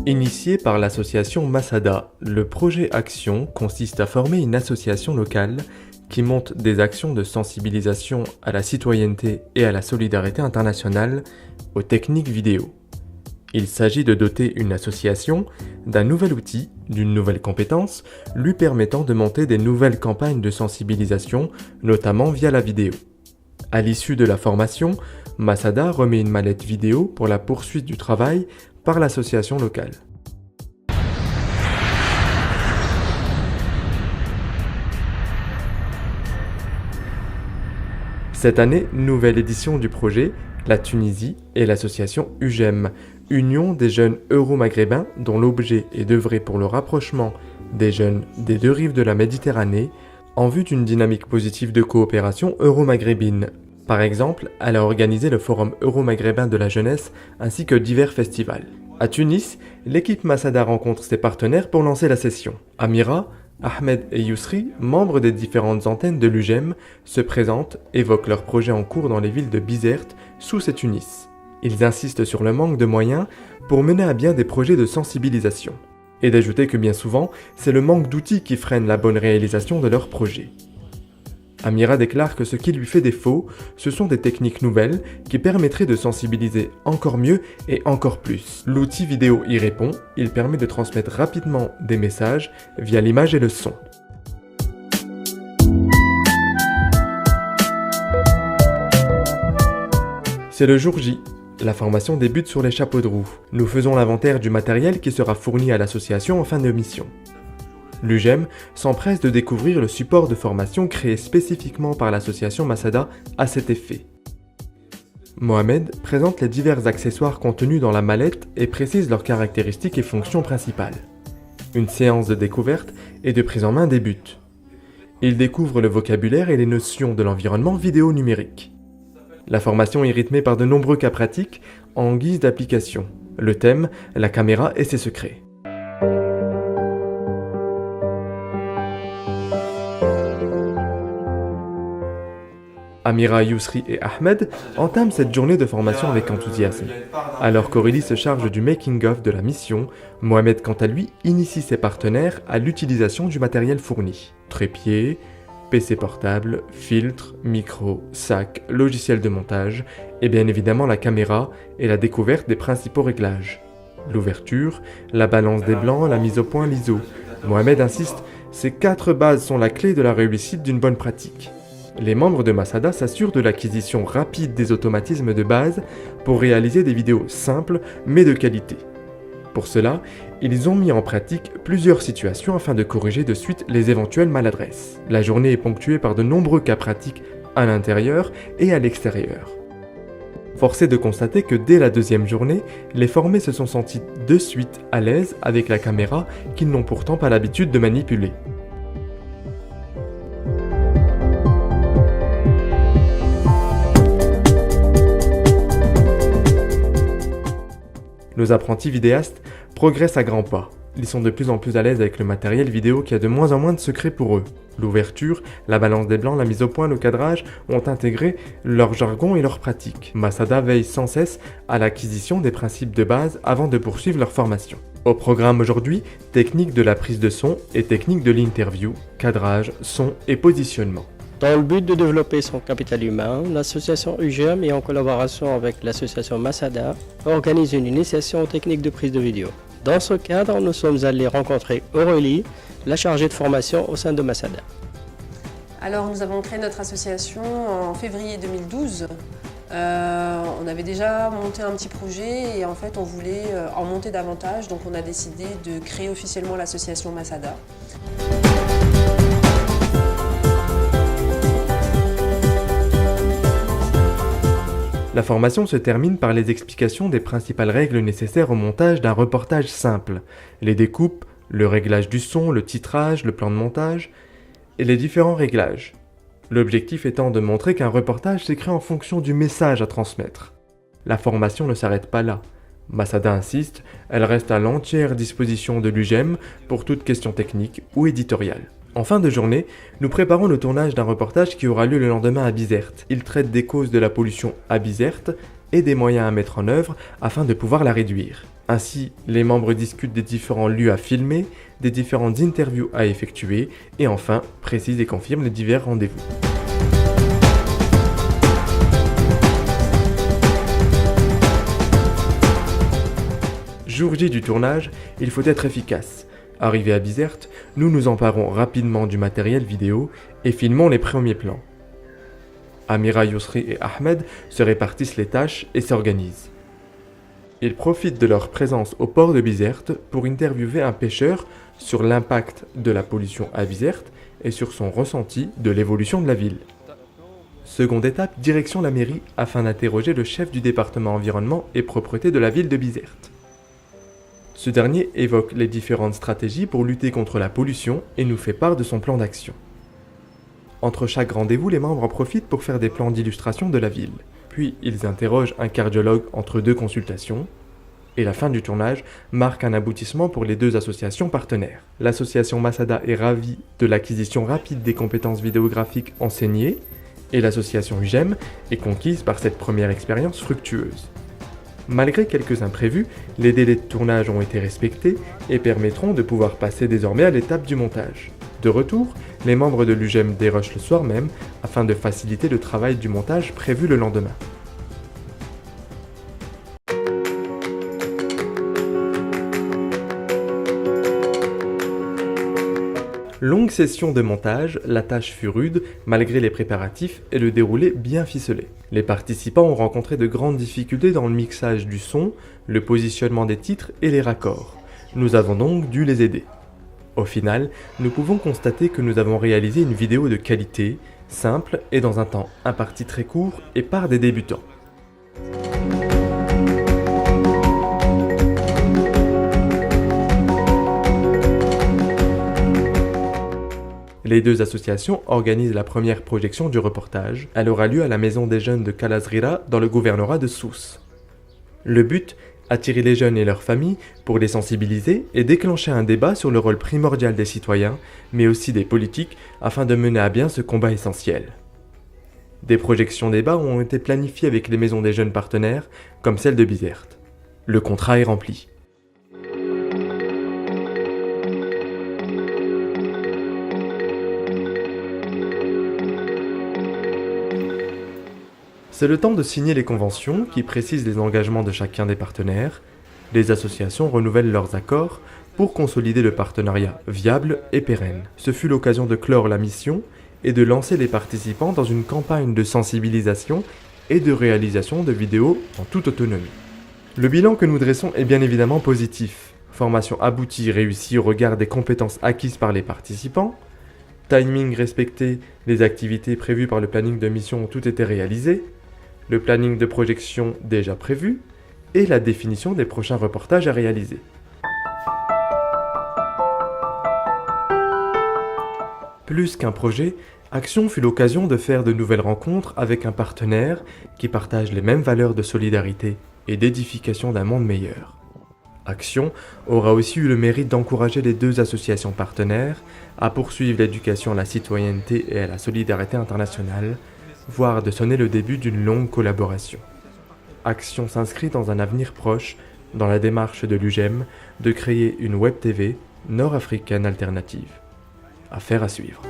Initié par l'association Masada, le projet Action consiste à former une association locale qui monte des actions de sensibilisation à la citoyenneté et à la solidarité internationale aux techniques vidéo. Il s'agit de doter une association d'un nouvel outil, d'une nouvelle compétence, lui permettant de monter des nouvelles campagnes de sensibilisation, notamment via la vidéo. À l'issue de la formation, Masada remet une mallette vidéo pour la poursuite du travail par l'association locale. Cette année, nouvelle édition du projet, la Tunisie et l'association UGEM, Union des jeunes euro-maghrébins dont l'objet est d'œuvrer pour le rapprochement des jeunes des deux rives de la Méditerranée en vue d'une dynamique positive de coopération euro-maghrébine. Par exemple, elle a organisé le Forum euro-maghrébin de la jeunesse ainsi que divers festivals. À Tunis, l'équipe Masada rencontre ses partenaires pour lancer la session. Amira, Ahmed et Yousri, membres des différentes antennes de l'UGEM, se présentent, évoquent leurs projets en cours dans les villes de Bizerte, Sousse et Tunis. Ils insistent sur le manque de moyens pour mener à bien des projets de sensibilisation. Et d'ajouter que bien souvent, c'est le manque d'outils qui freine la bonne réalisation de leurs projets. Amira déclare que ce qui lui fait défaut, ce sont des techniques nouvelles qui permettraient de sensibiliser encore mieux et encore plus. L'outil vidéo y répond, il permet de transmettre rapidement des messages via l'image et le son. C'est le jour J. La formation débute sur les chapeaux de roue. Nous faisons l'inventaire du matériel qui sera fourni à l'association en fin de mission. L'UGEM s'empresse de découvrir le support de formation créé spécifiquement par l'association Masada à cet effet. Mohamed présente les divers accessoires contenus dans la mallette et précise leurs caractéristiques et fonctions principales. Une séance de découverte et de prise en main débute. Il découvre le vocabulaire et les notions de l'environnement vidéo numérique. La formation est rythmée par de nombreux cas pratiques en guise d'application. Le thème, la caméra et ses secrets. Amira, Yousri et Ahmed entament cette journée de formation avec enthousiasme. Alors qu'Aurélie se charge du making-of de la mission, Mohamed quant à lui initie ses partenaires à l'utilisation du matériel fourni. Trépied, PC portable, filtre, micro, sac, logiciel de montage et bien évidemment la caméra et la découverte des principaux réglages. L'ouverture, la balance des blancs, la mise au point, l'ISO. Mohamed insiste, ces 4 bases sont la clé de la réussite d'une bonne pratique. Les membres de Masada s'assurent de l'acquisition rapide des automatismes de base pour réaliser des vidéos simples mais de qualité. Pour cela, ils ont mis en pratique plusieurs situations afin de corriger de suite les éventuelles maladresses. La journée est ponctuée par de nombreux cas pratiques à l'intérieur et à l'extérieur. Force est de constater que dès la deuxième journée, les formés se sont sentis de suite à l'aise avec la caméra qu'ils n'ont pourtant pas l'habitude de manipuler. Nos apprentis vidéastes progressent à grands pas. Ils sont de plus en plus à l'aise avec le matériel vidéo qui a de moins en moins de secrets pour eux. L'ouverture, la balance des blancs, la mise au point, le cadrage ont intégré leur jargon et leur pratique. Masada veille sans cesse à l'acquisition des principes de base avant de poursuivre leur formation. Au programme aujourd'hui, technique de la prise de son et technique de l'interview, cadrage, son et positionnement. Dans le but de développer son capital humain, l'association UGEM et en collaboration avec l'association Masada organise une initiation aux techniques de prise de vidéo. Dans ce cadre, nous sommes allés rencontrer Aurélie, la chargée de formation au sein de Masada. Alors nous avons créé notre association en février 2012. On avait déjà monté un petit projet et en fait on voulait en monter davantage, donc on a décidé de créer officiellement l'association Masada. La formation se termine par les explications des principales règles nécessaires au montage d'un reportage simple, les découpes, le réglage du son, le titrage, le plan de montage et les différents réglages. L'objectif étant de montrer qu'un reportage s'écrit en fonction du message à transmettre. La formation ne s'arrête pas là. Masada insiste, elle reste à l'entière disposition de l'UGEM pour toute question technique ou éditoriale. En fin de journée, nous préparons le tournage d'un reportage qui aura lieu le lendemain à Bizerte. Il traite des causes de la pollution à Bizerte et des moyens à mettre en œuvre afin de pouvoir la réduire. Ainsi, les membres discutent des différents lieux à filmer, des différentes interviews à effectuer et enfin précisent et confirment les divers rendez-vous. Jour J du tournage, il faut être efficace. Arrivé à Bizerte, nous nous emparons rapidement du matériel vidéo et filmons les premiers plans. Amira Yousri et Ahmed se répartissent les tâches et s'organisent. Ils profitent de leur présence au port de Bizerte pour interviewer un pêcheur sur l'impact de la pollution à Bizerte et sur son ressenti de l'évolution de la ville. Seconde étape, direction la mairie afin d'interroger le chef du département environnement et propreté de la ville de Bizerte. Ce dernier évoque les différentes stratégies pour lutter contre la pollution et nous fait part de son plan d'action. Entre chaque rendez-vous, les membres en profitent pour faire des plans d'illustration de la ville. Puis ils interrogent un cardiologue entre deux consultations. Et la fin du tournage marque un aboutissement pour les deux associations partenaires. L'association Masada est ravie de l'acquisition rapide des compétences vidéographiques enseignées et l'association UGEM est conquise par cette première expérience fructueuse. Malgré quelques imprévus, les délais de tournage ont été respectés et permettront de pouvoir passer désormais à l'étape du montage. De retour, les membres de l'UGEM dérochent le soir même afin de faciliter le travail du montage prévu le lendemain. Longue session de montage, la tâche fut rude malgré les préparatifs et le déroulé bien ficelé. Les participants ont rencontré de grandes difficultés dans le mixage du son, le positionnement des titres et les raccords. Nous avons donc dû les aider. Au final, nous pouvons constater que nous avons réalisé une vidéo de qualité, simple et dans un temps imparti très court et par des débutants. Les deux associations organisent la première projection du reportage. Elle aura lieu à la Maison des Jeunes de Kalazrira dans le gouvernorat de Sousse. Le but, attirer les jeunes et leurs familles pour les sensibiliser et déclencher un débat sur le rôle primordial des citoyens, mais aussi des politiques, afin de mener à bien ce combat essentiel. Des projections débats ont été planifiées avec les maisons des jeunes partenaires, comme celle de Bizerte. Le contrat est rempli. C'est le temps de signer les conventions qui précisent les engagements de chacun des partenaires. Les associations renouvellent leurs accords pour consolider le partenariat viable et pérenne. Ce fut l'occasion de clore la mission et de lancer les participants dans une campagne de sensibilisation et de réalisation de vidéos en toute autonomie. Le bilan que nous dressons est bien évidemment positif. Formation aboutie, réussie au regard des compétences acquises par les participants. Timing respecté, les activités prévues par le planning de mission ont toutes été réalisées. Le planning de projection déjà prévu et la définition des prochains reportages à réaliser. Plus qu'un projet, Action fut l'occasion de faire de nouvelles rencontres avec un partenaire qui partage les mêmes valeurs de solidarité et d'édification d'un monde meilleur. Action aura aussi eu le mérite d'encourager les deux associations partenaires à poursuivre l'éducation à la citoyenneté et à la solidarité internationale, voire de sonner le début d'une longue collaboration. Action s'inscrit dans un avenir proche, dans la démarche de l'UGEM, de créer une web TV nord-africaine alternative. Affaire à suivre.